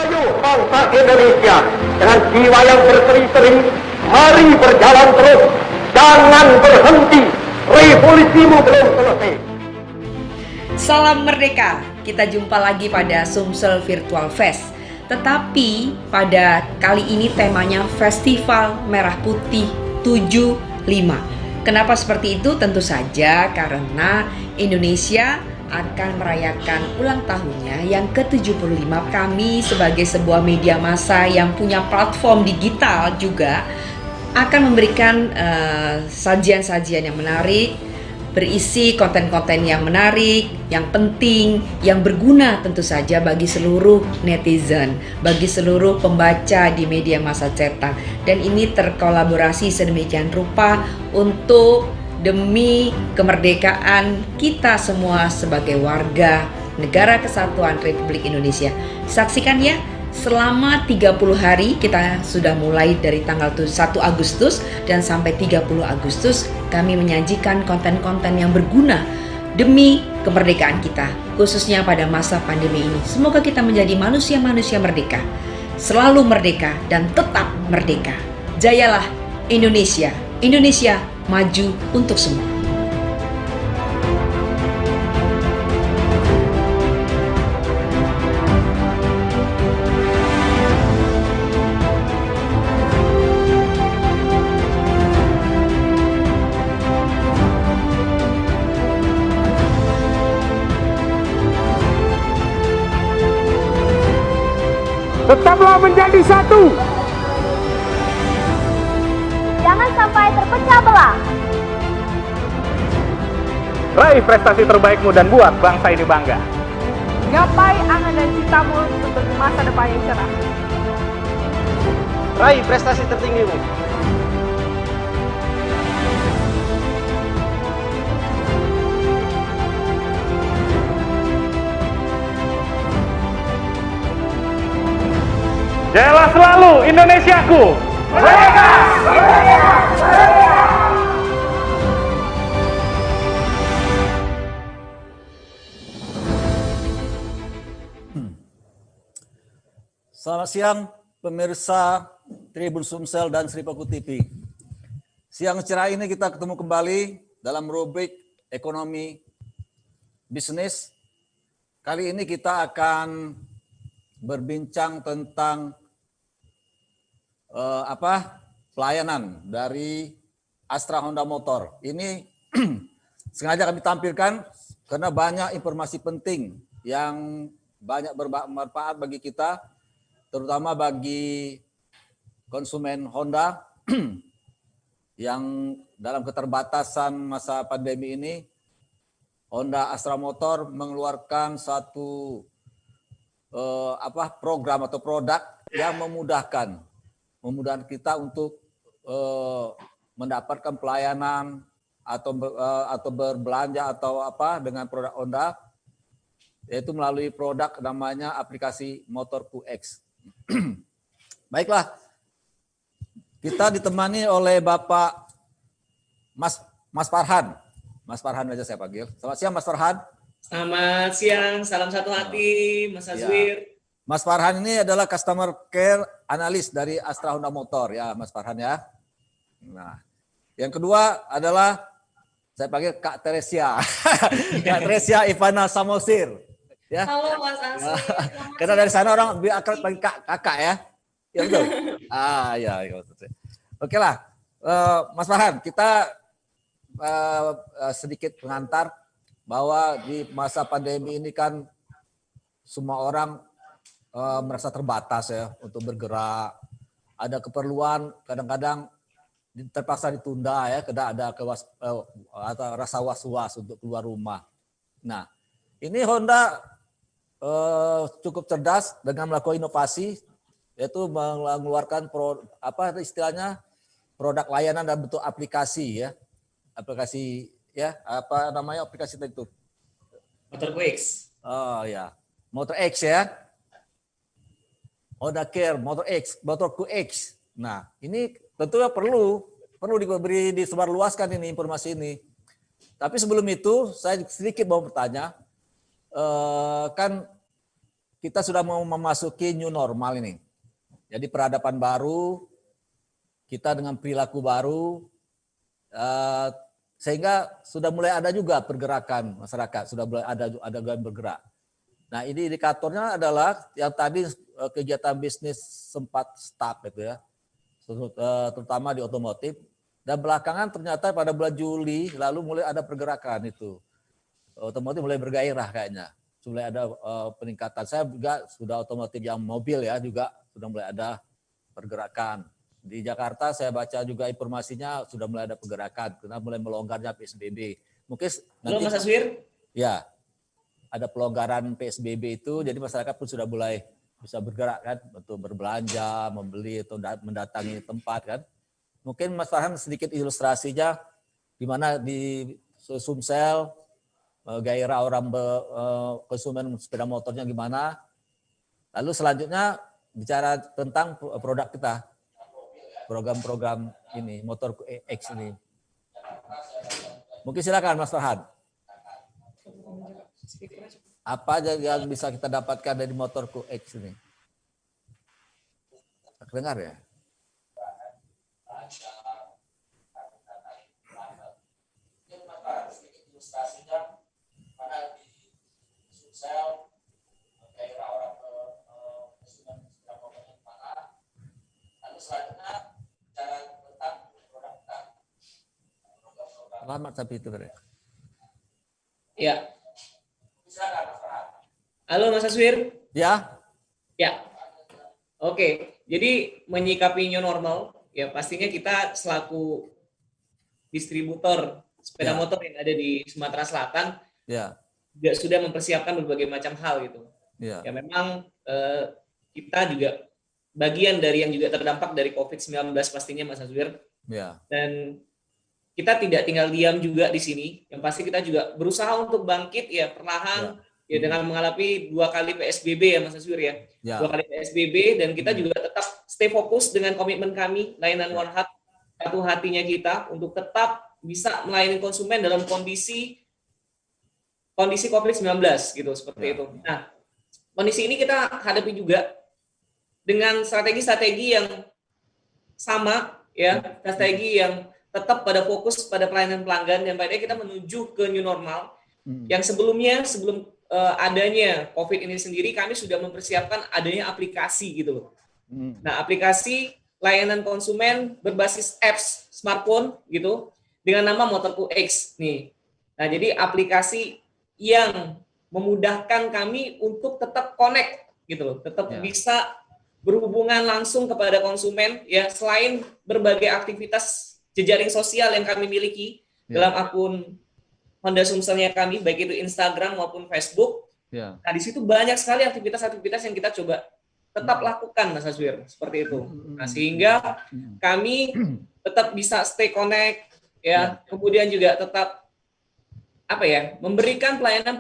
Ayo bangsa Indonesia, dengan jiwa yang berseri-seri, mari berjalan terus, jangan berhenti, revolusimu belum selesai. Salam merdeka, kita jumpa lagi pada Sumsel Virtual Fest. Tetapi pada kali ini temanya Festival Merah Putih 75. Kenapa seperti itu? Tentu saja karena Indonesia akan merayakan ulang tahunnya yang ke-75. Kami sebagai sebuah media massa yang punya platform digital juga akan memberikan sajian-sajian yang menarik, berisi konten-konten yang menarik, yang penting, yang berguna tentu saja bagi seluruh netizen, bagi seluruh pembaca di media massa cetak. Dan ini terkolaborasi sedemikian rupa untuk demi kemerdekaan kita semua sebagai warga Negara Kesatuan Republik Indonesia. Saksikan ya, selama 30 hari kita sudah mulai dari tanggal 1 Agustus dan sampai 30 Agustus kami menyajikan konten-konten yang berguna demi kemerdekaan kita, khususnya pada masa pandemi ini. Semoga kita menjadi manusia-manusia merdeka, selalu merdeka dan tetap merdeka. Jayalah Indonesia, Indonesia maju untuk semua. Tetaplah menjadi satu. Jangan sampai terpecah belah. Raih prestasi terbaikmu dan buat bangsa ini bangga. Gapai angan dan citamu untuk masa depan yang cerah. Raih prestasi tertinggimu. Jayalah selalu Indonesiaku. Merdeka! Selamat siang pemirsa Tribun Sumsel dan Seripaku TV. Siang cerah ini kita ketemu kembali dalam rubrik ekonomi bisnis. Kali ini kita akan berbincang tentang pelayanan dari Astra Honda Motor. Ini sengaja kami tampilkan karena banyak informasi penting yang banyak bermanfaat bagi kita, terutama bagi konsumen Honda yang dalam keterbatasan masa pandemi ini. Honda Astra Motor mengeluarkan satu program atau produk yang memudahkan kita untuk mendapatkan pelayanan atau berbelanja atau dengan produk Honda, yaitu melalui produk namanya aplikasi Motorku X. Baiklah, kita ditemani oleh Bapak Mas Farhan. Mas Farhan aja saya panggil. Selamat siang Mas Farhan. Selamat siang, salam satu hati, Mas Azwir. Ya. Mas Farhan ini adalah customer care analis dari Astra Honda Motor ya, Mas Farhan ya. Nah, yang kedua adalah saya panggil Kak Teresia, Kak Teresia Ivana Samosir. Ya. Halo Mas Azwir. Karena dari sana orang lebih akrab panggil kakak ya. Ya betul. Ya. Oke lah, Mas Farhan, kita sedikit pengantar bahwa di masa pandemi ini kan semua orang merasa terbatas ya untuk bergerak. Ada keperluan kadang-kadang terpaksa ditunda ya, karena ada atau rasa was-was untuk keluar rumah. Nah, ini Honda cukup cerdas dengan melakukan inovasi, yaitu mengeluarkan produk layanan dalam bentuk aplikasi ya. Aplikasi ya, aplikasi itu? Motorku X. Oh ya, Motor X ya. Honda Care, Motor X, Motorku X. Nah, ini tentunya perlu disebarluaskan ini informasi ini. Tapi sebelum itu, saya sedikit mau bertanya, kan kita sudah mau memasuki new normal ini. Jadi peradaban baru, kita dengan perilaku baru, sehingga sudah mulai ada juga pergerakan masyarakat, sudah mulai ada yang bergerak. Nah, ini indikatornya adalah yang tadi kegiatan bisnis sempat stuck gitu ya, terutama di otomotif. Dan belakangan ternyata pada bulan Juli lalu mulai ada pergerakan itu. Otomotif mulai bergairah kayaknya. Mulai ada peningkatan. Saya juga sudah otomotif yang mobil ya juga sudah mulai ada pergerakan. Di Jakarta saya baca juga informasinya sudah mulai ada pergerakan karena mulai melonggarnya PSBB. Mungkin Halo nanti Mas Aswir. ya ada pelonggaran PSBB itu, jadi masyarakat pun sudah mulai bisa bergerak kan untuk berbelanja, membeli atau mendatangi tempat kan. Mungkin Mas Farhan sedikit ilustrasinya di mana di Sumsel gairah orang konsumen sepeda motornya gimana. Lalu selanjutnya bicara tentang produk kita, program-program ini, Motorku X ini. Mungkin silakan Mas Farhan. Apa aja yang bisa kita dapatkan dari Motorku X ini? Dengar ya? Lama tapi itu ya. Ya. Halo Mas Aswir. Ya. Ya. Oke, jadi menyikapi new normal, ya pastinya kita selaku distributor sepeda motor yang ada di Sumatera Selatan, Ya. juga sudah mempersiapkan berbagai macam hal gitu. Ya. Ya memang kita juga bagian dari yang juga terdampak dari COVID-19 pastinya Mas Aswir. Ya. Dan kita tidak tinggal diam juga di sini. Yang pasti kita juga berusaha untuk bangkit ya perlahan ya dengan mengalami 2 kali PSBB ya Mas Aswir ya. 2 kali PSBB dan kita juga tetap stay fokus dengan komitmen kami layanan One Heart, satu hatinya kita untuk tetap bisa melayani konsumen dalam kondisi COVID-19 gitu seperti itu. Nah, kondisi ini kita hadapi juga dengan strategi-strategi yang sama ya, strategi yang tetap pada fokus pada pelayanan pelanggan dan pada kita menuju ke new normal. Yang sebelum adanya COVID ini sendiri kami sudah mempersiapkan adanya aplikasi gitu loh. Nah, aplikasi layanan konsumen berbasis apps smartphone gitu dengan nama Motorku X nih. Nah, jadi aplikasi yang memudahkan kami untuk tetap connect gitu loh, tetap bisa berhubungan langsung kepada konsumen ya, selain berbagai aktivitas jejaring sosial yang kami miliki dalam akun Honda Sumselnya kami, baik itu Instagram maupun Facebook. Nah, di situ banyak sekali aktivitas-aktivitas yang kita coba tetap lakukan, Mas Aswir, seperti itu. Nah, sehingga kami tetap bisa stay connect, ya. Kemudian juga tetap memberikan pelayanan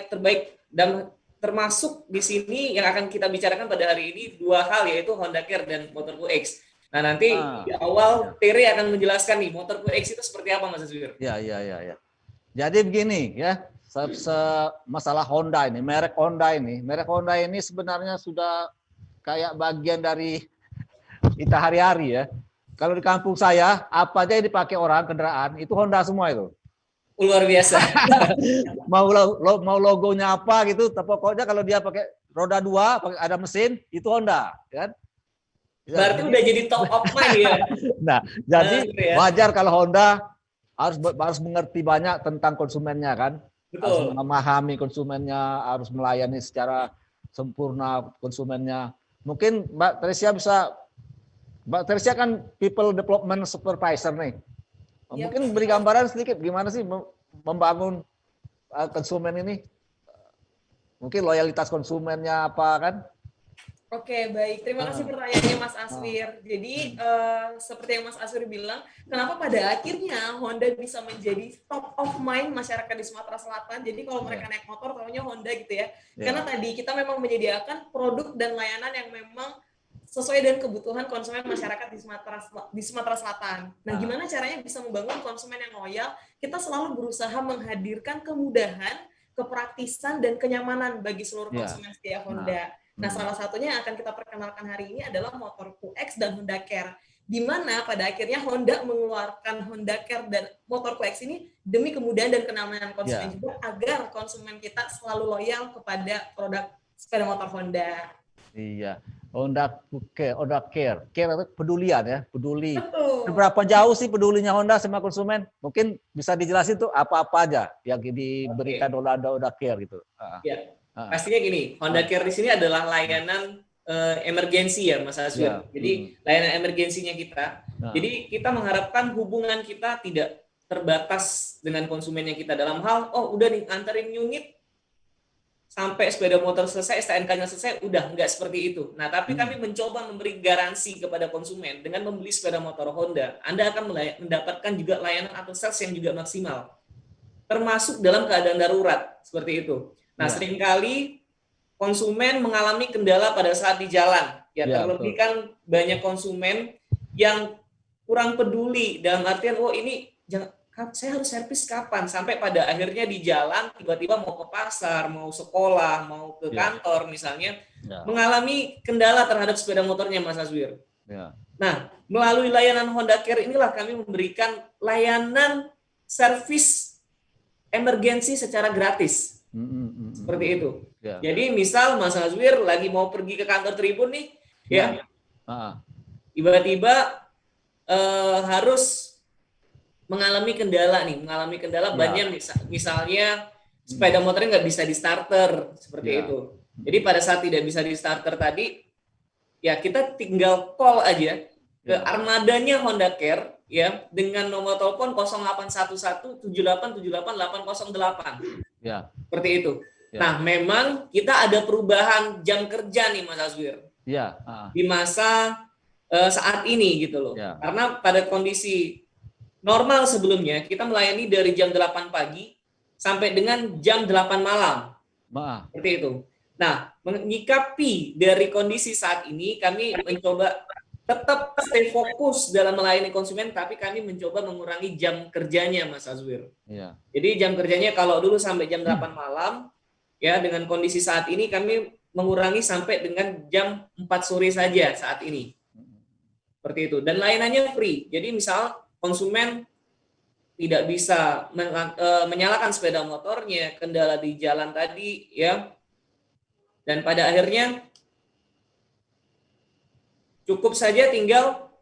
terbaik, dan termasuk di sini yang akan kita bicarakan pada hari ini 2 hal, yaitu Honda Care dan Motorku X. Nah, nanti di awal Tere akan menjelaskan nih Motorku X itu seperti apa, Mas Aswir. Ya. Jadi begini ya, masalah Honda ini, merek Honda ini sebenarnya sudah kayak bagian dari kita hari-hari ya. Kalau di kampung saya, apa aja yang dipakai orang kendaraan itu Honda semua itu. Luar biasa. mau logonya apa gitu, pokoknya kalau dia pakai roda 2, pakai ada mesin, itu Honda, kan? Berarti udah jadi top of mind ya. Nah, jadi wajar kalau Honda harus mengerti banyak tentang konsumennya kan. Betul. Harus memahami konsumennya, harus melayani secara sempurna konsumennya. Mungkin Mbak Teresia kan People Development Supervisor nih. Mungkin beri gambaran sedikit gimana sih membangun konsumen ini. Mungkin loyalitas konsumennya apa kan? Oke, baik. Terima kasih pertanyaannya Mas Aswir. Jadi, seperti yang Mas Aswir bilang, kenapa pada akhirnya Honda bisa menjadi top of mind masyarakat di Sumatera Selatan. Jadi, kalau mereka naik motor, tahunya Honda gitu ya. Karena tadi kita memang menyediakan produk dan layanan yang memang sesuai dengan kebutuhan konsumen masyarakat di Sumatera Selatan. Nah, gimana caranya bisa membangun konsumen yang loyal? Kita selalu berusaha menghadirkan kemudahan kepraktisan dan kenyamanan bagi seluruh Ya. konsumen setia Honda. Nah, salah satunya yang akan kita perkenalkan hari ini adalah motor QX dan Honda Care, di mana pada akhirnya Honda mengeluarkan Honda Care dan motor QX ini demi kemudahan dan kenyamanan konsumen juga, agar konsumen kita selalu loyal kepada produk sepeda motor Honda. Iya. Honda Care itu pedulian ya, peduli. Betul. Seberapa jauh sih pedulinya Honda sama konsumen? Mungkin bisa dijelasin tuh apa-apa aja yang diberikan oleh Honda Care gitu. Ya, pastinya gini, Honda Care di sini adalah layanan emergensi ya, Mas Aswir. Ya. Jadi layanan emergensinya kita. Jadi kita mengharapkan hubungan kita tidak terbatas dengan konsumennya kita dalam hal, oh udah nih anterin unit sampai sepeda motor selesai, STNK-nya selesai, udah nggak seperti itu. Nah, tapi kami mencoba memberi garansi kepada konsumen dengan membeli sepeda motor Honda. Anda akan mendapatkan juga layanan atau sales yang juga maksimal, termasuk dalam keadaan darurat seperti itu. Nah, seringkali konsumen mengalami kendala pada saat di jalan. Ya, terlebih kan banyak konsumen yang kurang peduli dalam artian, oh ini saya harus servis kapan, sampai pada akhirnya di jalan tiba-tiba mau ke pasar, mau sekolah, mau ke kantor misalnya, mengalami kendala terhadap sepeda motornya, Mas Aswir. Nah, melalui layanan Honda Care inilah kami memberikan layanan servis emergensi secara gratis. Seperti itu. Jadi misal Mas Aswir lagi mau pergi ke kantor Tribun nih, tiba-tiba harus mengalami kendala banyak, misalnya sepeda motornya nggak bisa di starter seperti itu. Jadi pada saat tidak bisa di starter tadi, ya kita tinggal call aja ke armadanya Honda Care ya dengan nomor telepon 0811 7878 808. Seperti itu. Nah, memang kita ada perubahan jam kerja nih Mas Aswir. Di masa saat ini gitu loh. Karena pada kondisi normal sebelumnya kita melayani dari jam 8 pagi sampai dengan jam 8 malam. Seperti itu. Nah, menyikapi dari kondisi saat ini, kami mencoba tetap stay fokus dalam melayani konsumen, tapi kami mencoba mengurangi jam kerjanya, Mas Azwir. Jadi jam kerjanya kalau dulu sampai jam 8 malam, ya dengan kondisi saat ini kami mengurangi sampai dengan jam 4 sore saja saat ini. Seperti itu. Dan layanannya free. Jadi misal konsumen tidak bisa menyalakan sepeda motornya, kendala di jalan tadi, ya, dan pada akhirnya cukup saja tinggal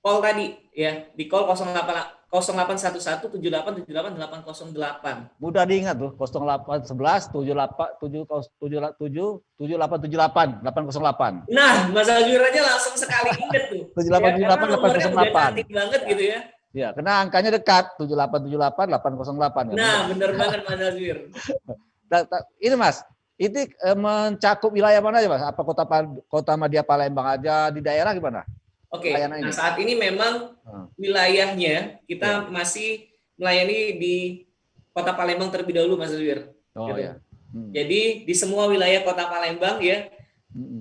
call tadi, ya, di call 0811 7878 808. Mudah diingat tuh, 0811 7878 808. Nah, Mas Azwir aja langsung sekali inget tuh. 7878 808. Cantik banget gitu ya. Ya, karena angkanya dekat, 7878 808. Nah, bener banget Mas Azwir. Ini Mas, ini mencakup wilayah mana aja Mas? Apa kota Madya Palembang aja, di daerah gimana? Oke, nah saat ini memang wilayahnya kita masih melayani di Kota Palembang terlebih dahulu, Mas Azwir. Jadi di semua wilayah Kota Palembang ya,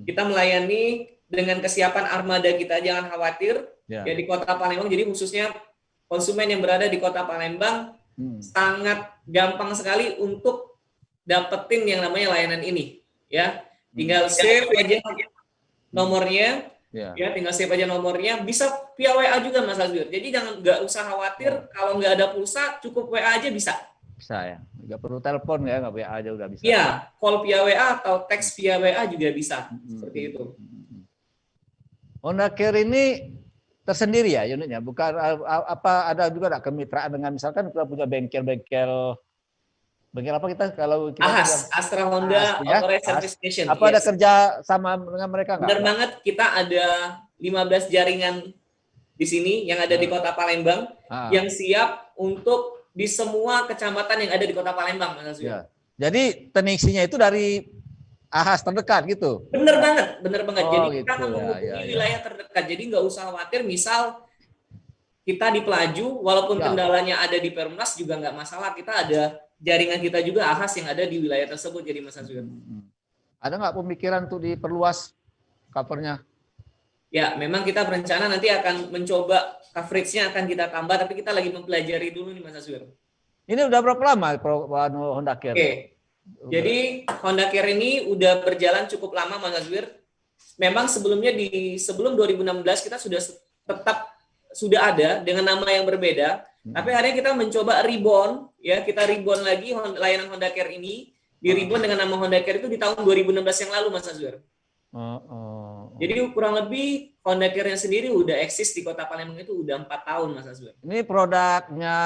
kita melayani dengan kesiapan armada kita, jangan khawatir. Ya di Kota Palembang, jadi khususnya konsumen yang berada di Kota Palembang sangat gampang sekali untuk dapetin yang namanya layanan ini. Ya, tinggal save aja nomornya. Ya, tinggal save aja nomornya, bisa via WA juga Mas Azwir. Jadi nggak usah khawatir kalau nggak ada pulsa, cukup WA aja bisa. Bisa ya, nggak perlu telepon ya, nggak WA aja udah bisa. Iya, call via WA atau teks via WA juga bisa, seperti itu. Honda Care ini tersendiri ya unitnya, bukan apa ada juga ada kemitraan dengan misalkan kita punya bengkel apa kita kalau kita Astra Honda Authorized Service Station. Apa ada kerja sama dengan mereka nggak? Benar banget, kita ada 15 jaringan di sini yang ada di Kota Palembang yang siap untuk di semua kecamatan yang ada di Kota Palembang, Mas Azwir. Jadi teknisinya itu dari AHAS terdekat gitu. Bener banget. Jadi kita gitu, akan menghubungi wilayah terdekat. Jadi nggak usah khawatir. Misal kita di Pelaju, walaupun kendalanya ada di Perumnas juga nggak masalah. Kita ada jaringan kita juga AHAS yang ada di wilayah tersebut. Jadi Mas Azwir. Ada nggak pemikiran untuk diperluas covernya? Ya, memang kita berencana nanti akan mencoba coverage-nya akan kita tambah, tapi kita lagi mempelajari dulu nih Mas Azwir. Ini udah berapa lama Honda Care? Oke. Jadi Honda Care ini udah berjalan cukup lama Mas Azwir. Memang sebelumnya sebelum 2016 kita sudah ada dengan nama yang berbeda. Tapi akhirnya kita mencoba reborn, ya kita reborn lagi layanan Honda Care ini, di reborn dengan nama Honda Care itu di tahun 2016 yang lalu Mas Azwir. Jadi kurang lebih Honda Care-nya sendiri udah eksis di Kota Palembang itu udah 4 tahun Mas Azwir. Ini produknya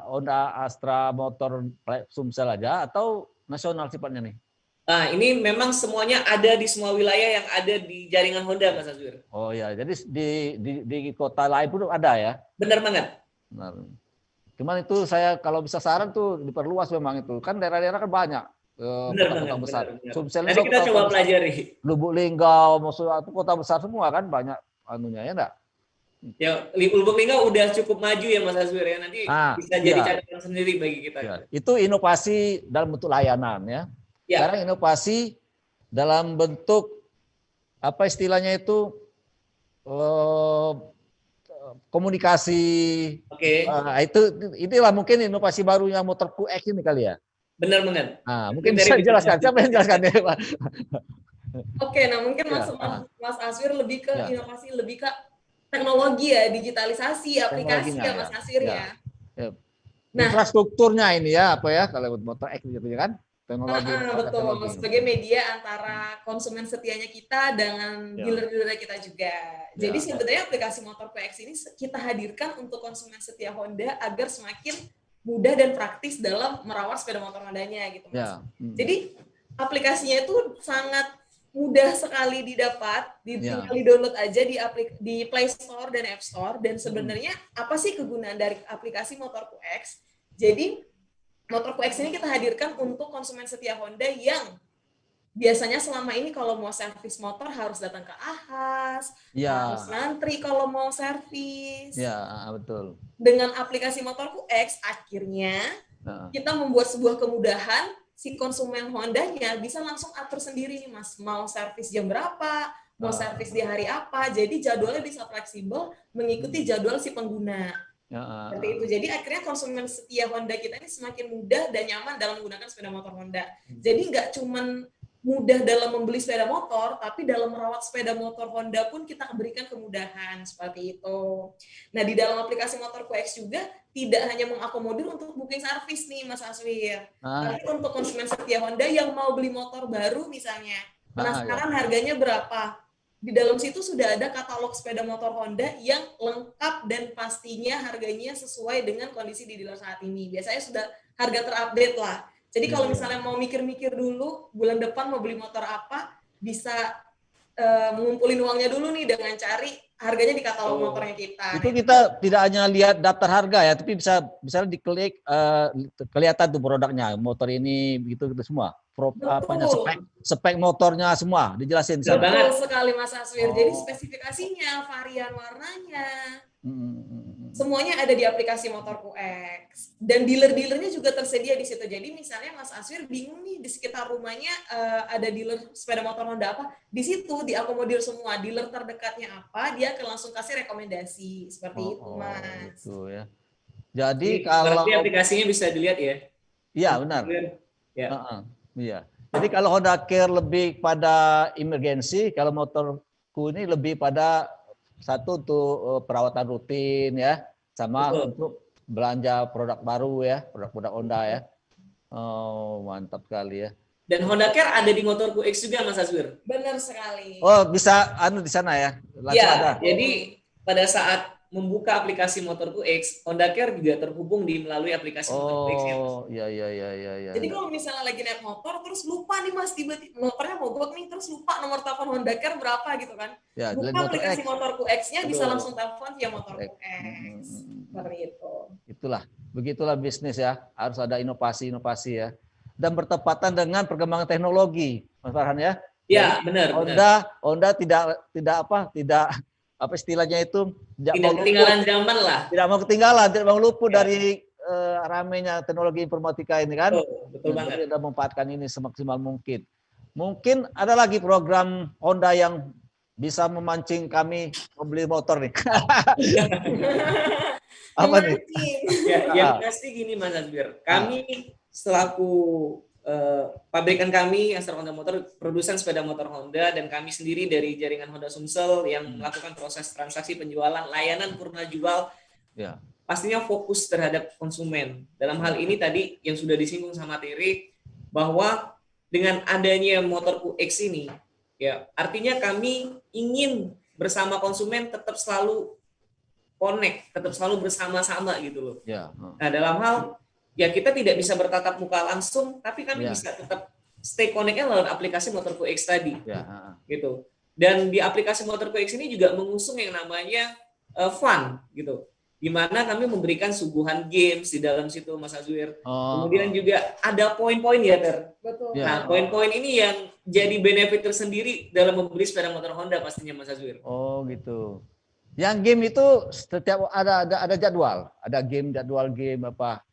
Honda Astra Motor Sumsel aja atau nasional sifatnya nih? Nah, ini memang semuanya ada di semua wilayah yang ada di jaringan Honda Mas Azwir. Oh ya, jadi di kota lain pun ada ya? Benar banget. Benar. Cuman itu saya kalau bisa saran tuh diperluas memang itu. Kan daerah-daerah kan banyak. Kota-kota besar. Sumsel nanti kita coba pelajari. Lubuk Linggau, maksudnya itu kota besar semua kan banyak anunya ya enggak? Ya, Lubuk Linggau udah cukup maju ya Mas Azwir ya. Nanti bisa jadi catatan sendiri bagi kita. Ya. Itu inovasi dalam bentuk layanan ya. Sekarang inovasi dalam bentuk apa istilahnya itu komunikasi. Oke. Inilah mungkin inovasi barunya motor QX ini kali ya. Benar banget. Nah, mungkin bisa dijelaskan. Siapa yang jelaskan ya, Pak? Oke, nah mungkin Mas Azwir lebih ke inovasi, lebih ke teknologi ya, digitalisasi, aplikasi ya Mas Azwir ya. Nah, infrastrukturnya ini ya apa ya kalau motor X gitu ya kan? Teknologi. Betul, sebagai media antara konsumen setianya kita dengan dealer-dealer kita juga. Jadi sebenarnya aplikasi Motor QX ini kita hadirkan untuk konsumen setia Honda agar semakin mudah dan praktis dalam merawat sepeda motor Hondanya gitu Mas. Jadi aplikasinya itu sangat mudah sekali didapat, tinggal di-download aja di Play Store dan App Store. Dan sebenarnya apa sih kegunaan dari aplikasi Motor QX? Jadi Motor QX ini kita hadirkan untuk konsumen setia Honda yang biasanya selama ini kalau mau servis motor harus datang ke Ahas, harus ngantri kalau mau servis. Ya, betul. Dengan aplikasi Motor QX akhirnya kita membuat sebuah kemudahan si konsumen Hondanya bisa langsung atur sendiri nih Mas, mau servis jam berapa, mau servis di hari apa. Jadi jadwalnya bisa fleksibel mengikuti jadwal si pengguna. Seperti itu. Jadi akhirnya konsumen setia Honda kita ini semakin mudah dan nyaman dalam menggunakan sepeda motor Honda. Jadi nggak cuman mudah dalam membeli sepeda motor, tapi dalam merawat sepeda motor Honda pun kita berikan kemudahan seperti itu. Nah, di dalam aplikasi Motor QX juga tidak hanya mengakomodir untuk booking servis nih Mas Azwir, tapi untuk konsumen setia Honda yang mau beli motor baru misalnya, penasaran harganya berapa? Di dalam situ sudah ada katalog sepeda motor Honda yang lengkap dan pastinya harganya sesuai dengan kondisi di dealer saat ini. Biasanya sudah harga terupdate lah. Jadi kalau misalnya mau mikir-mikir dulu, bulan depan mau beli motor apa, bisa mengumpulin uangnya dulu nih dengan cari harganya di katalog motornya kita. Itu kita tidak hanya lihat daftar harga ya, tapi bisa diklik kelihatan tuh produknya, motor ini begitu semua. Spek motornya semua dijelasin di sana. Betul sekali Mas Azwir. Jadi spesifikasinya, varian warnanya, semuanya ada di aplikasi Motor QX. Dan dealer-dealernya juga tersedia di situ. Jadi misalnya Mas Azwir bingung nih di sekitar rumahnya ada dealer sepeda motor Honda apa, di situ diakomodir semua. Dealer terdekatnya apa, dia akan langsung kasih rekomendasi seperti itu Mas. Gitu ya. Jadi kalau aplikasinya bisa dilihat ya. Iya benar. Ya. Iya. Jadi kalau Honda Care lebih pada emergency, kalau motorku ini lebih pada satu untuk perawatan rutin ya, sama untuk belanja produk baru ya, produk-produk Honda ya. Oh, mantap sekali ya. Dan Honda Care ada di Motor QX juga Mas Azwir. Benar sekali. Oh, bisa di sana ya. Iya, jadi pada saat membuka aplikasi Motor QX, Honda Care juga terhubung melalui aplikasi Motor QX ya. Oh, iya. Jadi kalau misalnya lagi naik motor terus lupa nih Mas, tiba-tiba motornya mogok nih terus lupa nomor telepon Honda Care berapa gitu kan. Ya, buka aplikasi Motor QX-nya bisa langsung telepon via Motor QX. Seperti itu. Begitulah bisnis ya. Harus ada inovasi-inovasi ya. Dan bertepatan dengan perkembangan teknologi, Mas Farhan ya. Iya, benar. Honda tidak apa istilahnya itu tidak ketinggalan zaman lah. Tidak mau ketinggalan, tidak mau luput dari ramainya teknologi informatika ini kan. Betul banget. Kita memanfaatkan ini semaksimal mungkin. Mungkin ada lagi program Honda yang bisa memancing kami membeli motor nih. Apa nih? Ya, yang pasti gini Mas Asbir, kami selaku pabrikan kami Astra Honda Motor, produsen sepeda motor Honda, dan kami sendiri dari jaringan Honda Sumsel yang melakukan proses transaksi penjualan, layanan purna jual, Ya. pastinya fokus terhadap konsumen. Dalam hal ini tadi yang sudah disinggung sama Terry, bahwa dengan adanya motor QX ini, ya artinya kami ingin bersama konsumen tetap selalu connect, tetap selalu bersama-sama gitu loh. Ya. Nah, dalam hal ya kita tidak bisa bertatap muka langsung, tapi kami Ya. bisa tetap stay connect-nya lewat aplikasi Motor QX tadi, Ya. gitu. Dan di aplikasi Motor QX ini juga mengusung yang namanya fun, gitu. Di mana kami memberikan suguhan games di dalam situ, Mas Azwir. Oh. Kemudian juga ada poin-poin ya, Ter. Betul. Ya. Nah, poin-poin ini yang jadi benefit tersendiri dalam membeli sepeda motor Honda pastinya, Mas Azwir. Oh gitu. Yang game itu setiap ada jadwal, ada game jadwal game apa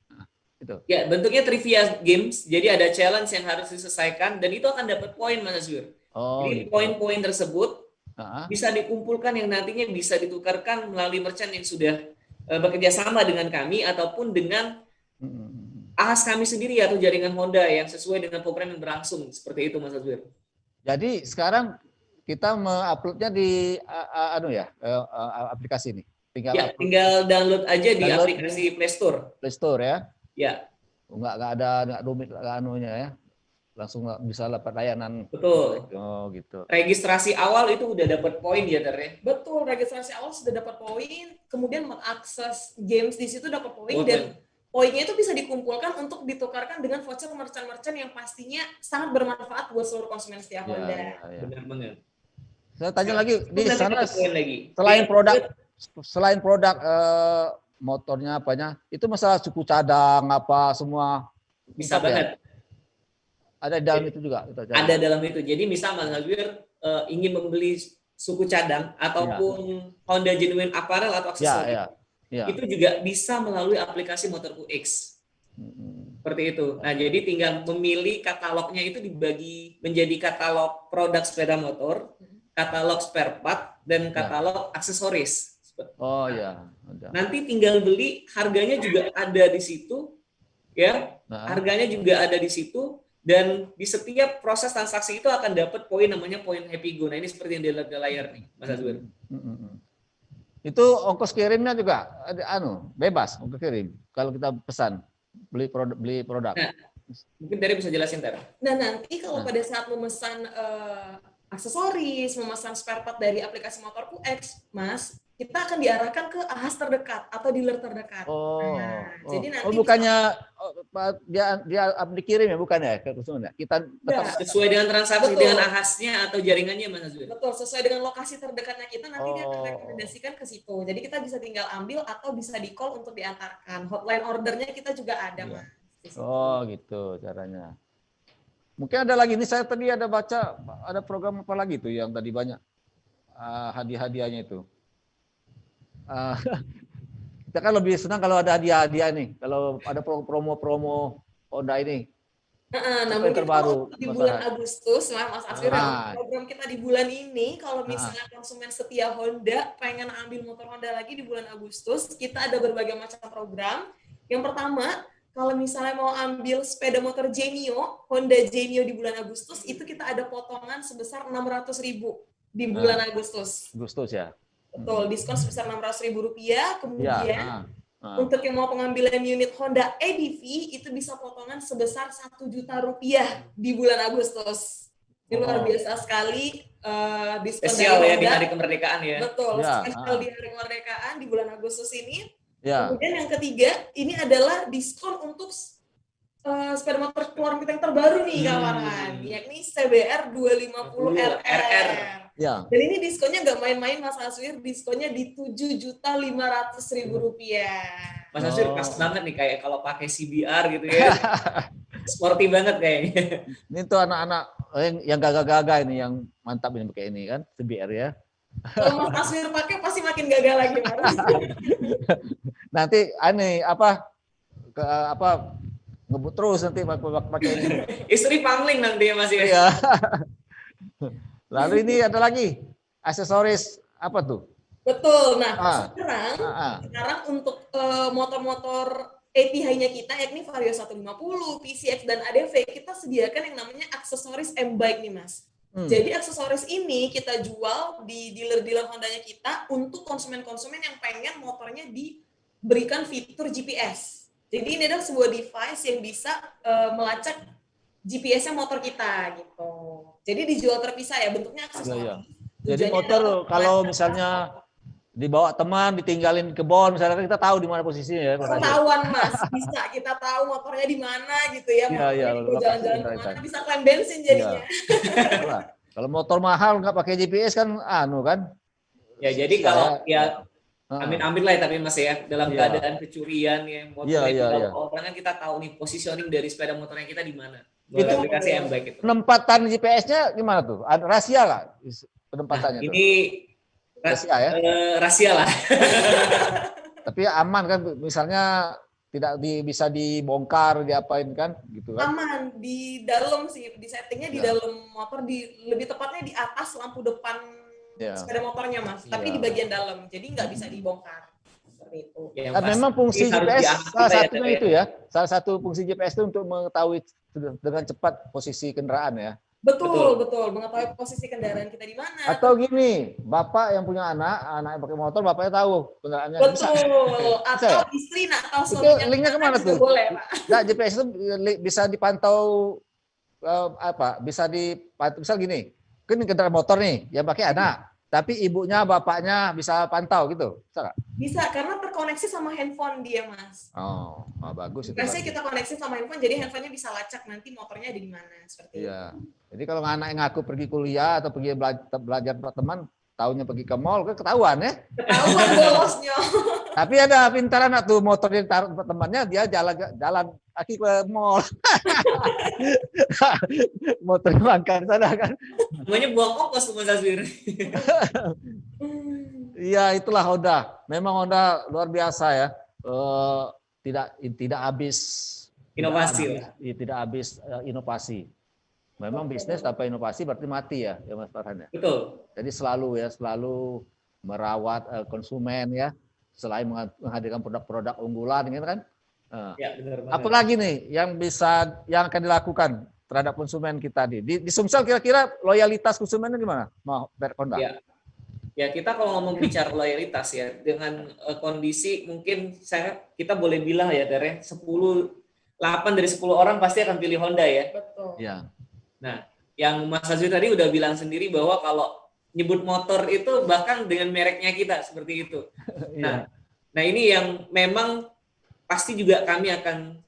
itu. Ya, bentuknya trivia games. Jadi ada challenge yang harus diselesaikan dan itu akan dapat poin, Mas Azwir. Oh. Jadi Gitu. poin-poin tersebut Ah, bisa dikumpulkan yang nantinya bisa ditukarkan melalui merchant yang sudah bekerja sama dengan kami ataupun dengan ahas kami sendiri atau jaringan Honda yang sesuai dengan program yang berlangsung. Seperti itu, Mas Azwir. Jadi sekarang kita menguploadnya di aplikasi ini. Tinggal Ya, upload tinggal download aja di Download. aplikasi Play Store. Play Store ya. Ya, Nggak rumit nggak anunya ya. Langsung bisa dapat layanan. betul. Oh gitu. Registrasi awal itu udah dapat poin ya, Ter, ya? Betul, registrasi awal sudah dapat poin, kemudian mengakses games di situ dapat poin, Betul. dan poinnya itu bisa dikumpulkan untuk ditukarkan dengan voucher merchant-merchant yang pastinya sangat bermanfaat buat seluruh konsumen setia Honda. Ya. Benar banget. Saya tanya lagi di Nanti sana dapat poin lagi. selain produk motornya apanya, itu masalah suku cadang apa semua Bisa lengkap ya? banget. Ada di dalam itu juga. Ada dalam itu. Jadi misal Mas Azwir ingin membeli suku cadang ataupun Honda Genuine Apparel atau aksesoris, Ya. itu juga bisa melalui aplikasi Motor QX. Seperti itu. Nah, jadi tinggal memilih katalognya itu dibagi menjadi katalog produk sepeda motor, katalog spare part, dan katalog aksesoris. Oh ya. Nanti tinggal beli, harganya juga ada di situ, ya. Harganya juga ada di situ. Dan di setiap proses transaksi itu akan dapat poin namanya poin Happy Go. Nah, ini seperti yang dilihat di layar nih, Mas Azwir. Itu ongkos kirimnya juga bebas ongkos kirim kalau kita pesan beli produk. Nah, mungkin Terry bisa jelasin, Ter. Nah, nanti kalau pada saat memesan aksesoris, memesan spare part dari aplikasi Motor QX, Mas, kita akan diarahkan ke ahas terdekat atau dealer terdekat. Jadi nanti bukannya dia dikirim ya, bukan ya ke konsumen ya? Kita tetap Sesuai dengan transaksi Betul. dengan ahasnya atau jaringannya, Mas Azwir. betul sesuai dengan lokasi terdekatnya kita, nanti dia akan rekomendasikan ke situ. Jadi kita bisa tinggal ambil atau bisa di call untuk diantarkan. Hotline ordernya kita juga ada, Mas. Oh gitu caranya. Mungkin ada lagi, ini saya tadi ada baca ada program apa lagi tuh yang tadi banyak hadiah-hadiahnya itu. Kita kan lebih senang kalau ada hadiah-hadiah nih, kalau ada promo-promo Honda ini. Namun terbaru di bulan Agustus, Mas Aswir, Ah. program kita di bulan ini, kalau misalnya konsumen setia Honda pengen ambil motor Honda lagi di bulan Agustus, kita ada berbagai macam program. Yang pertama, kalau misalnya mau ambil sepeda motor Genio, Honda Genio di bulan Agustus, itu kita ada potongan sebesar 600.000 di bulan Agustus. Agustus ya. Betul, diskon sebesar Rp600.000. Kemudian Ya. untuk yang mau pengambilan unit Honda EDV itu bisa potongan sebesar Rp1.000.000 di bulan Agustus. Ini luar biasa sekali diskon Spesial dari ya di Honda. hari kemerdekaan ya. Betul, Ya, spesial di hari kemerdekaan di bulan Agustus ini. Ya. Kemudian yang ketiga, ini adalah diskon untuk sepeda motor keluaran kita yang terbaru nih kawan, yakni CBR 250 RR. Ya. Dan ini diskonnya nggak main-main, Mas Aswir, diskonnya di Rp7.500.000. Mas Azwir pas banget nih kayak kalau pakai CBR gitu ya. Sporty banget kayaknya. Ini tuh anak-anak yang gagah-gagah ini yang mantap ini pakai ini kan, CBR ya. Kalau Mas Aswir pakai pasti makin gagal lagi, Mas. Nanti ngebut terus nanti pakai ini. Istri pangling nanti ya Mas ya. Iya. Lalu ini ada lagi aksesoris apa tuh? Betul. Nah, Ah, sekarang untuk motor-motor API-nya kita, yakni Vario 150, PCX, dan ADV, kita sediakan yang namanya aksesoris M-Bike nih, Mas. Jadi aksesoris ini kita jual di dealer-dealer Hondanya kita untuk konsumen-konsumen yang pengen motornya diberikan fitur GPS. Jadi ini adalah sebuah device yang bisa melacak GPS-nya motor kita gitu. Jadi dijual terpisah ya, bentuknya aksesoris. Iya. Jadi motor kalau misalnya dibawa teman, ditinggalin ke kebon, misalnya kita tahu di mana posisinya ya. Ketahuan Mas, bisa kita tahu motornya di mana gitu ya. Iya, Motornya jalan-jalan kemana, bisa klaim bensin jadinya. Iya. Kalau motor mahal nggak pakai GPS kan, kan? Ya jadi kalau ya amin-amin lah ya, tapi Mas ya, dalam keadaan kecurian ya, motornya dibawa orang kan kita tahu nih positioning dari sepeda motornya kita di mana. Itu aplikasi M-Bike itu. Penempatan GPS-nya gimana tuh? Ada rahasia nggak penempatannya? Ini rahasia ya? Rahasia lah. Tapi aman kan, misalnya tidak bisa dibongkar, diapain kan, gitu kan? Aman di dalam sih, di settingnya di dalam motor, lebih tepatnya di atas lampu depan sepeda motornya Mas, tapi di bagian dalam, jadi nggak bisa dibongkar. Seperti itu. Ya, kan memang fungsi GPS salah satunya itu ya, salah satu fungsi GPS itu untuk mengetahui dengan cepat posisi kendaraan ya. Betul, mengetahui posisi kendaraan kita di mana. Atau gini, bapak yang punya anak yang pakai motor, bapaknya tahu kendaraannya. Betul. Atau istri tahu suaminya. Itu linknya kemana tuh? Boleh, Pak. Nah, GPS itu bisa dipantau bisa dipantau, misal gini, kan kendaraan motor nih, yang pakai anak, tapi ibunya, bapaknya bisa pantau gitu, bisa nggak? Bisa, karena terkoneksi sama handphone dia, Mas. Oh, bagus itu. Biasanya kita koneksi sama handphone, jadi handphonenya bisa lacak nanti motornya ada di mana, seperti itu. Jadi kalau anak yang ngaku pergi kuliah atau pergi belajar teman, taunya pergi ke mall, kan ketahuan ya? Ketahuan bolosnya. Tapi ada pintar anak tuh, motornya ditaruh temannya, dia jalan kaki ke mall. Motornya langkah sana kan. Semuanya buang ongkos tuh Mas Azwir. Iya, itulah Honda. Memang Honda luar biasa ya. Tidak habis inovasi. Tidak habis inovasi. Memang bisnis tanpa inovasi berarti mati ya, Mas Farhan ya. Betul. Jadi selalu merawat konsumen ya, selain menghadirkan produk-produk unggulan gitu kan. Ya, benar banget. Apalagi nih yang akan dilakukan terhadap konsumen kita di Sumsel, kira-kira loyalitas konsumennya gimana? Mau Honda? Ya, kita kalau ngomong bicara loyalitas ya, dengan kondisi mungkin kita boleh bilang ya, dari 8 dari 10 orang pasti akan pilih Honda ya. Betul. Ya. Nah, yang Mas Azwir tadi udah bilang sendiri bahwa kalau nyebut motor itu bahkan dengan mereknya kita seperti itu. Nah, ini yang memang pasti juga kami akan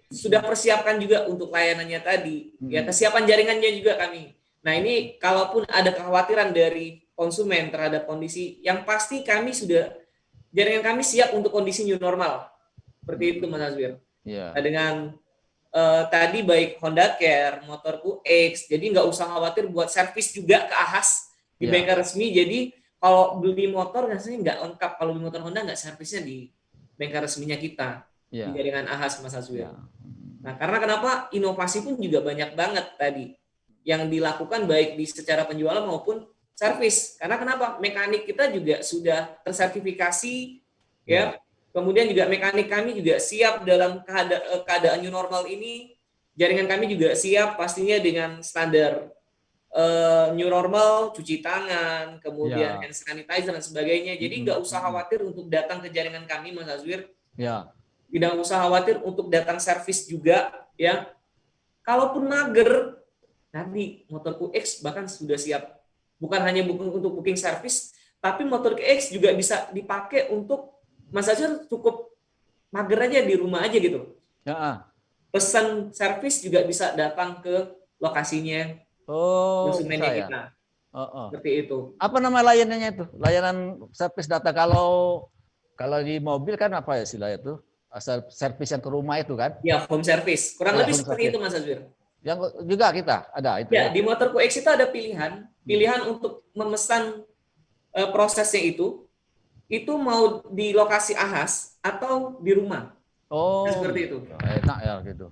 sudah persiapkan juga untuk layanannya tadi. Ya, kesiapan jaringannya juga kami. Nah, ini kalaupun ada kekhawatiran dari konsumen terhadap kondisi, yang pasti jaringan kami siap untuk kondisi new normal. Seperti itu Mas Azwir. Nah, dengan tadi baik Honda Care, Motorku X, jadi nggak usah khawatir buat servis juga ke Ahas di bengkel resmi. Jadi kalau beli motor rasanya nggak lengkap, kalau beli motor Honda nggak servisnya di bengkel resminya kita di jaringan Ahas Mas Azwir. Nah, karena kenapa inovasi pun juga banyak banget tadi yang dilakukan baik di secara penjualan maupun servis. Karena kenapa? Mekanik kita juga sudah tersertifikasi ya. Kemudian juga mekanik kami juga siap dalam keadaan new normal ini. Jaringan kami juga siap pastinya dengan standar new normal, cuci tangan, kemudian hand sanitizer dan sebagainya. Jadi nggak usah khawatir untuk datang ke jaringan kami, Mas Azwir. Tidak usah khawatir untuk datang servis juga, ya. Kalaupun mager, nanti Motorku X bahkan sudah siap. Bukan hanya untuk booking servis, tapi Motorku X juga bisa dipakai untuk Mas Azwir cukup mager aja di rumah aja gitu. Pesan servis juga bisa datang ke lokasinya. Konsumennya kita. Seperti itu. Apa nama layanannya itu? Layanan servis data kalau di mobil kan apa ya istilahnya itu? Asal servis yang ke rumah itu kan? Ya, home service. Kurang lebih seperti itu Mas Azwir. Yang juga kita ada itu. Ya, di Motorku X itu ada pilihan untuk memesan prosesnya itu mau di lokasi Ahas atau di rumah. Seperti itu. Enak ya gitu.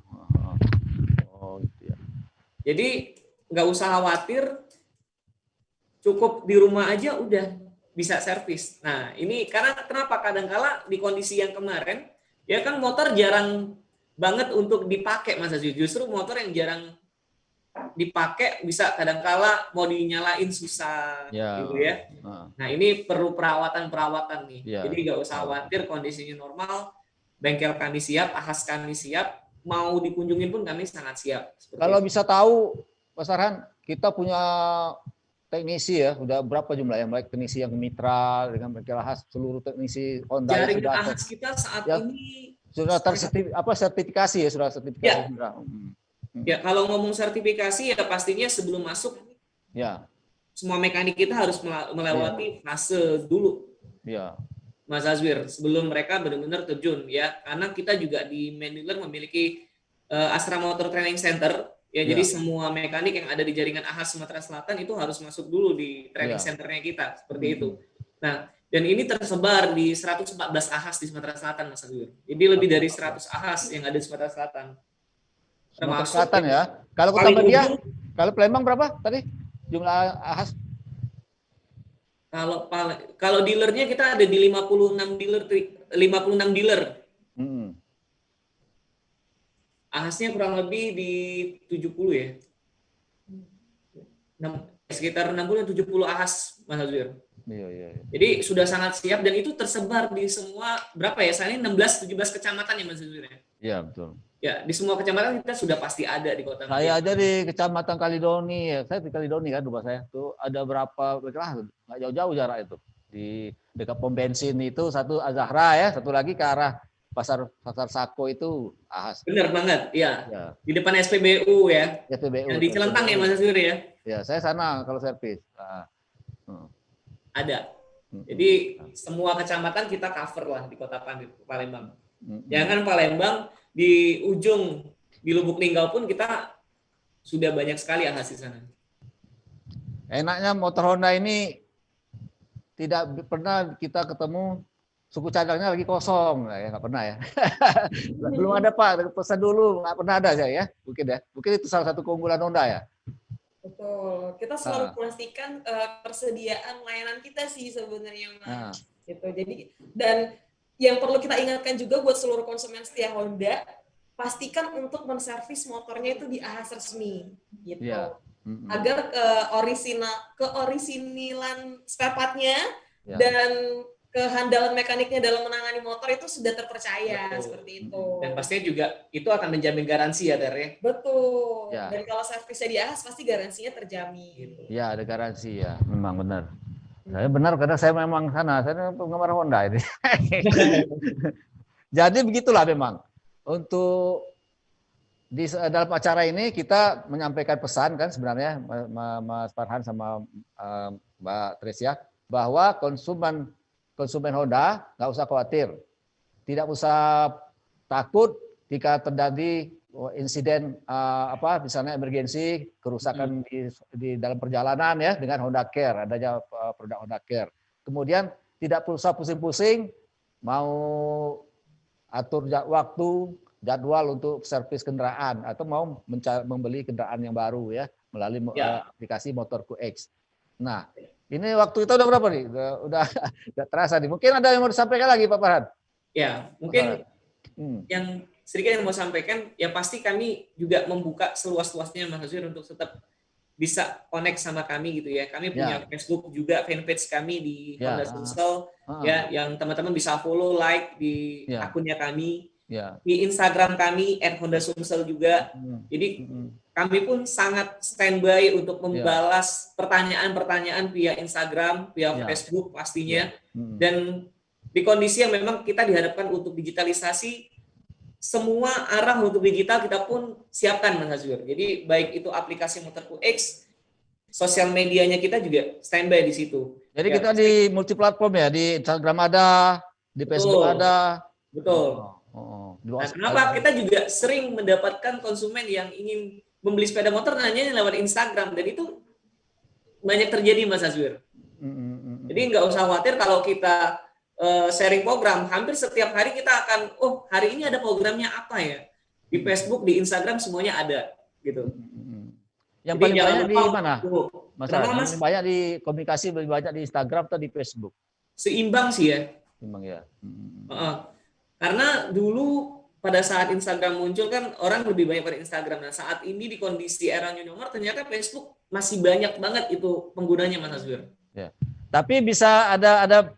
Gitu ya. Jadi nggak usah khawatir, cukup di rumah aja udah bisa servis. Nah, ini karena kenapa kadangkala di kondisi yang kemarin ya kan motor jarang banget untuk dipakai Mas Azwir. Justru motor yang jarang dipakai bisa kadangkala mau dinyalain susah gitu ya. Nah, ini perlu perawatan nih. Jadi nggak usah khawatir, kondisinya normal, bengkel kami siap, ahas kami siap, mau dikunjungin pun kami sangat siap. Kalau bisa tahu, Mas Farhan, kita punya teknisi ya, udah berapa jumlah yang baik teknisi yang mitra dengan bengkel ahas, seluruh teknisi Honda jaringan sudah ahas kita saat ini sudah sertifikasi ya, sudah sertifikasi. Ya, kalau ngomong sertifikasi ya pastinya sebelum masuk ya semua mekanik kita harus melewati fase dulu. Ya. Mas Azwir, sebelum mereka benar-benar terjun ya, karena kita juga di Main Dealer memiliki Astra Motor Training Center ya, jadi semua mekanik yang ada di jaringan ahas Sumatera Selatan itu harus masuk dulu di training centernya kita seperti itu. Nah, dan ini tersebar di 114 ahas di Sumatera Selatan, Mas Azwir. Jadi lebih dari 100 ahas yang ada di Sumatera Selatan. Sumatera Selatan ya. Kalau Kota Media, kalau Palembang berapa tadi jumlah ahas? Kalau dealernya kita ada di 56 dealer. Ahasnya kurang lebih di 70 ya. Sekitar 60-70 ahas, Mas Azwir. Iya. Jadi sudah sangat siap dan itu tersebar di semua berapa ya? Saya ini 16-17 kecamatan ya Mas Azwir ya. Iya, betul. Ya, di semua kecamatan kita sudah pasti ada di Kota Media. Saya aja di Kecamatan Kalidoni, ya. Saya di Kalidoni kan rumah saya. Tuh ada berapa, nggak jauh-jauh jarak itu. Di dekat pom bensin itu satu Azahra ya, satu lagi ke arah pasar Sako itu ahas. Benar banget, ya. Di depan SPBU ya. SPBU. Yang di Celentang ya Mas Azwir ya. Ya, saya sana kalau servis. Ada. Jadi semua kecamatan kita cover lah di Kota Palembang. Jangan Palembang, di ujung di Lubuk Linggau pun kita sudah banyak sekali ahas di sana. Enaknya motor Honda ini tidak pernah kita ketemu suku cadangnya lagi kosong, ya nggak pernah ya. Belum ada Pak, pesan dulu nggak pernah ada ya, mungkin itu salah satu keunggulan Honda ya. Betul, kita selalu memastikan persediaan layanan kita sih sebenarnya Mas. Gitu. Jadi dan yang perlu kita ingatkan juga buat seluruh konsumen setia Honda, pastikan untuk menservis motornya itu di ahas resmi, gitu. Agar keorisinilan spare part-nya dan kehandalan mekaniknya dalam menangani motor itu sudah terpercaya. Betul. Seperti itu. Dan pastinya juga itu akan menjamin garansi ya, Ter ya. Betul. Dan kalau servisnya di ahas pasti garansinya terjamin. Ya, ada garansi ya, memang benar. Saya benar karena saya memang saya penggemar Honda ini. Jadi begitulah memang. Untuk di dalam acara ini kita menyampaikan pesan kan sebenarnya Mas Farhan sama Mbak Tresia bahwa konsumen Honda nggak usah khawatir, tidak usah takut jika terjadi insiden misalnya emergensi kerusakan di dalam perjalanan ya dengan Honda Care, adanya produk Honda Care. Kemudian tidak usah pusing-pusing mau atur jadwal untuk servis kendaraan atau mau membeli kendaraan yang baru ya melalui aplikasi Motorku X. Nah, ini waktu kita udah berapa nih? Udah terasa nih. Mungkin ada yang mau disampaikan lagi Pak Farhan? Ya, mungkin yang sedikit yang mau sampaikan, ya pasti kami juga membuka seluas-luasnya Mas Azwir untuk tetap bisa connect sama kami gitu ya. Kami punya Facebook juga, fanpage kami di Honda Sumsel ya, yang teman-teman bisa follow, like di akunnya kami. Di Instagram kami @HondaSumsel juga. Jadi kami pun sangat standby untuk membalas pertanyaan-pertanyaan via Instagram, via Facebook pastinya. Dan di kondisi yang memang kita dihadapkan untuk digitalisasi, semua arah untuk digital kita pun siapkan Mas Azwir. Jadi baik itu aplikasi Motorku X, sosial medianya kita juga standby di situ. Jadi kita di multi platform ya, di Instagram ada, di Facebook ada. Betul. Nah, kenapa kita juga sering mendapatkan konsumen yang ingin membeli sepeda motor nanya lewat Instagram, dan itu banyak terjadi Mas Azwir. Jadi nggak usah khawatir kalau kita sharing program, hampir setiap hari kita akan, hari ini ada programnya apa ya? Di Facebook, di Instagram semuanya ada gitu. Yang Jadi paling jangan banyak di lupa mana? untuk- Mas Kenapa, Farhan? Mas? Yang banyak di komunikasi lebih banyak di Instagram atau di Facebook? Seimbang sih ya. Memang ya. Heeh. Karena dulu pada saat Instagram muncul kan orang lebih banyak pada Instagram. Nah saat ini di kondisi era new normal ternyata Facebook masih banyak banget itu penggunanya Mas Aswir. Ya. Tapi bisa ada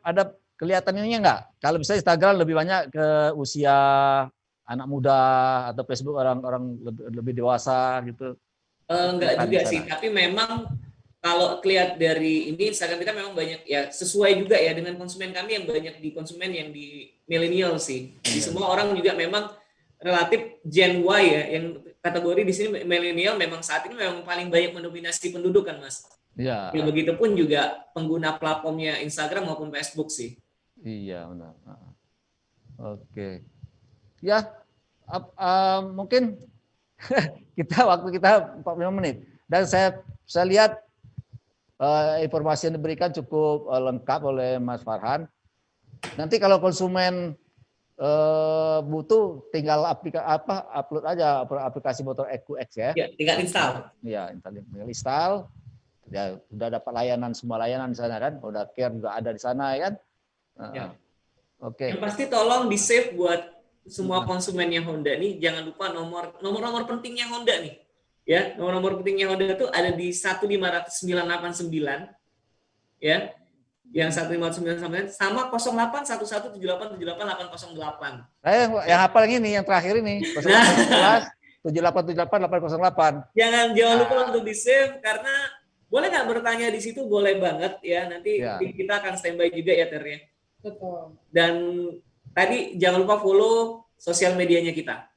kelihatannya nggak? Kalau bisa Instagram lebih banyak ke usia anak muda atau Facebook orang-orang lebih dewasa gitu. Enggak Bukan juga di sana. sih, tapi memang kalau kelihatan dari ini Instagram kita memang banyak ya sesuai juga ya dengan konsumen kami yang banyak di konsumen yang di milenial sih. Di semua orang juga memang relatif Gen Y ya, yang kategori di sini milenial memang saat ini memang paling banyak mendominasi penduduk kan Mas. Iya. Ya begitupun juga pengguna platformnya Instagram maupun Facebook sih. Iya benar. Oke. Ya, mungkin waktu kita 45 menit dan saya lihat informasi yang diberikan cukup lengkap oleh Mas Farhan. Nanti kalau konsumen butuh tinggal upload aja aplikasi motor EQX ya. Ya, tinggal install. Iya, tinggal install. Ya, sudah dapat semua layanan di sana kan. Udah care juga ada di sana ya kan. Ya. Oke. Yang pasti tolong di save buat semua konsumennya Honda nih, jangan lupa nomor pentingnya Honda nih. Ya, nomor pentingnya Honda itu ada di 1500989 ya. Yang 15099 sama 081178787808. Yang hafal yang terakhir ini 0811 7878 808. Jangan lupa untuk di save karena boleh nggak bertanya di situ, boleh banget ya. Nanti kita akan standby juga ya Ter ya. Betul. Dan tadi jangan lupa follow sosial medianya kita.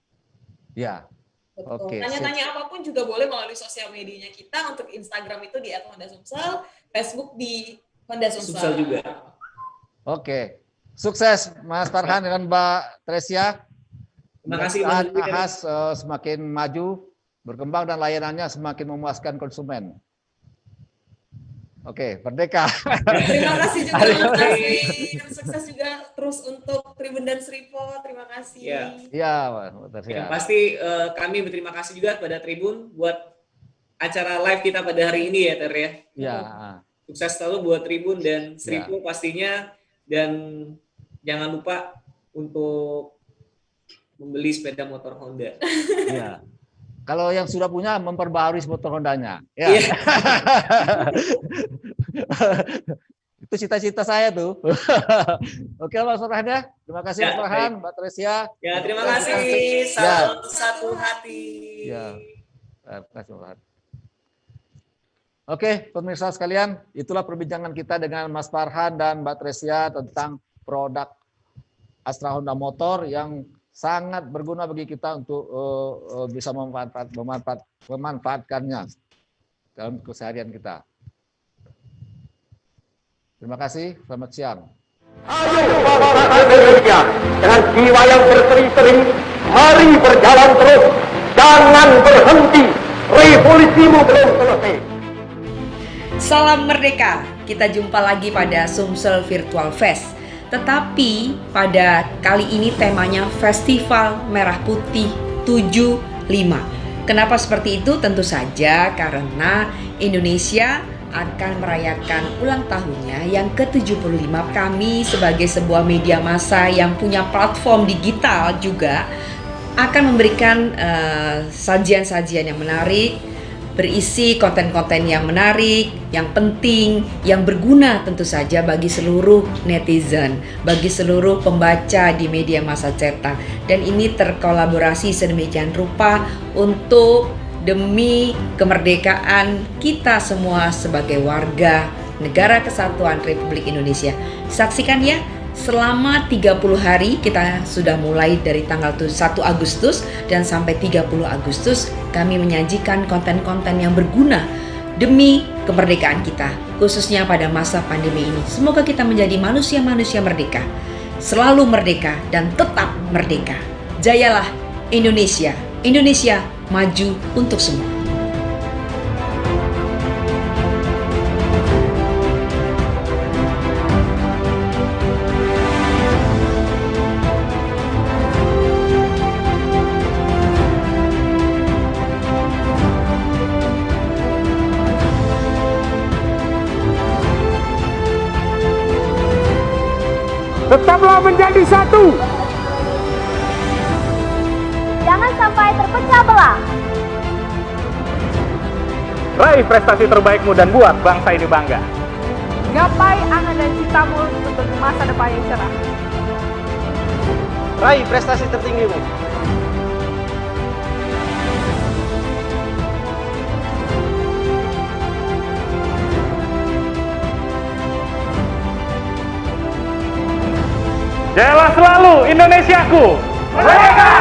Ya. Betul. Oke, Tanya-tanya apapun juga boleh melalui sosial medianya kita. Untuk Instagram itu di @HondaSumsel, Facebook di Honda Sumsel juga. Oke. Sukses Mas Farhan dengan Mbak Tresia. Terima kasih Mas Ahas semakin maju, berkembang dan layanannya semakin memuaskan konsumen. Oke, merdeka. Terima kasih juga Mas Aswir. Sukses juga terus untuk Tribun dan Sripo. Terima kasih. Ya. Iya, Mbak Tresia. Yang pasti kami berterima kasih juga kepada Tribun buat acara live kita pada hari ini ya Ter ya. Iya. Sukses selalu buat Tribun dan Sripo pastinya, dan jangan lupa untuk membeli sepeda motor Honda. Iya. Kalau yang sudah punya memperbaharui motor Hondanya. Ya. Iya. Itu cita-cita saya tuh. Oke Mas Farhan ya. Terima kasih Mas Farhan, Mbak Tresia. Ya, terima kasih. Salam satu hati. Ya. Terima kasih Mas Farhan. Oke, pemirsa sekalian, itulah perbincangan kita dengan Mas Farhan dan Mbak Tresia tentang produk Astra Honda Motor yang sangat berguna bagi kita untuk bisa memanfaatkannya dalam keseharian kita. Terima kasih, selamat siang. Ayo bangsa Indonesia, dengan jiwa yang berseri-seri, mari berjalan terus, jangan berhenti, revolusimu belum selesai. Salam merdeka, kita jumpa lagi pada Sumsel Virtual Fest. Tetapi pada kali ini temanya Festival Merah Putih 75. Kenapa seperti itu? Tentu saja karena Indonesia akan merayakan ulang tahunnya yang ke-75. Kami sebagai sebuah media massa yang punya platform digital juga akan memberikan sajian-sajian yang menarik, berisi konten-konten yang menarik, yang penting, yang berguna tentu saja bagi seluruh netizen, bagi seluruh pembaca di media massa cetak. Dan ini terkolaborasi sedemikian rupa untuk demi kemerdekaan kita semua sebagai warga Negara Kesatuan Republik Indonesia. Saksikan ya, selama 30 hari kita sudah mulai dari tanggal 1 Agustus dan sampai 30 Agustus kami menyajikan konten-konten yang berguna demi kemerdekaan kita, khususnya pada masa pandemi ini. Semoga kita menjadi manusia-manusia merdeka, selalu merdeka dan tetap merdeka. Jayalah Indonesia, Indonesia maju untuk semua. Tetaplah menjadi satu. Jangan sampai terpecah belah. Raih prestasi terbaikmu dan buat bangsa ini bangga. Gapai angan dan citamu untuk masa depan yang cerah. Raih prestasi tertinggimu. Jayalah selalu Indonesiaku. Merdeka!